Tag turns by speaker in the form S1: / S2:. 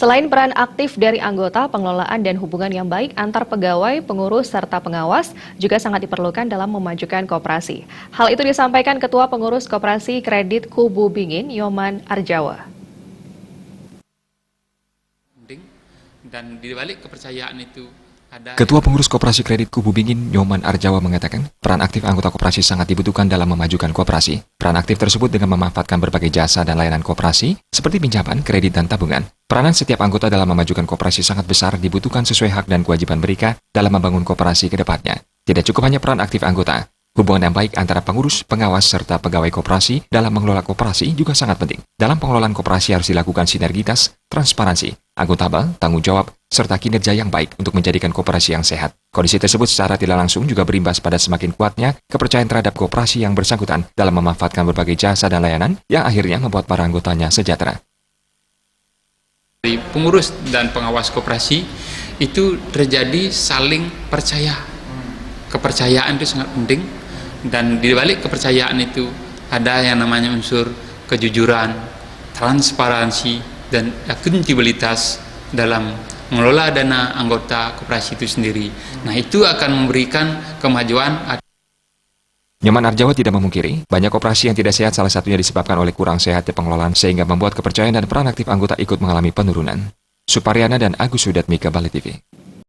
S1: Selain peran aktif dari anggota, pengelolaan dan hubungan yang baik antar pegawai, pengurus, serta pengawas juga sangat diperlukan dalam memajukan koperasi. Hal itu disampaikan Ketua Pengurus Koperasi Kredit Kubu Bingin, Nyoman Arjawa.
S2: Dan di balik kepercayaan itu
S3: Ketua Pengurus Koperasi Kredit Kubu Bingin, Nyoman Arjawa mengatakan, peran aktif anggota koperasi sangat dibutuhkan dalam memajukan koperasi. Peran aktif tersebut dengan memanfaatkan berbagai jasa dan layanan koperasi, seperti pinjaman, kredit, dan tabungan. Peranan setiap anggota dalam memajukan koperasi sangat besar dibutuhkan sesuai hak dan kewajiban mereka dalam membangun koperasi ke depannya. Tidak cukup hanya peran aktif anggota. Hubungan yang baik antara pengurus, pengawas, serta pegawai koperasi dalam mengelola koperasi juga sangat penting. Dalam pengelolaan koperasi harus dilakukan sinergitas, transparansi, akuntabel, tanggung jawab, serta kinerja yang baik untuk menjadikan koperasi yang sehat. Kondisi tersebut secara tidak langsung juga berimbas pada semakin kuatnya kepercayaan terhadap koperasi yang bersangkutan dalam memanfaatkan berbagai jasa dan layanan yang akhirnya membuat para anggotanya sejahtera.
S2: Dari pengurus dan pengawas koperasi itu terjadi saling percaya. Kepercayaan itu sangat penting, dan di balik kepercayaan itu ada yang namanya unsur kejujuran, transparansi, dan akuntabilitas dalam mengelola dana anggota koperasi itu sendiri. Nah, itu akan memberikan kemajuan.
S3: Nyoman Arjawa tidak memungkiri, banyak koperasi yang tidak sehat salah satunya disebabkan oleh kurang sehatnya pengelolaan sehingga membuat kepercayaan dan peran aktif anggota ikut mengalami penurunan. Suparyana dan Agus Sudatmika, Bali TV.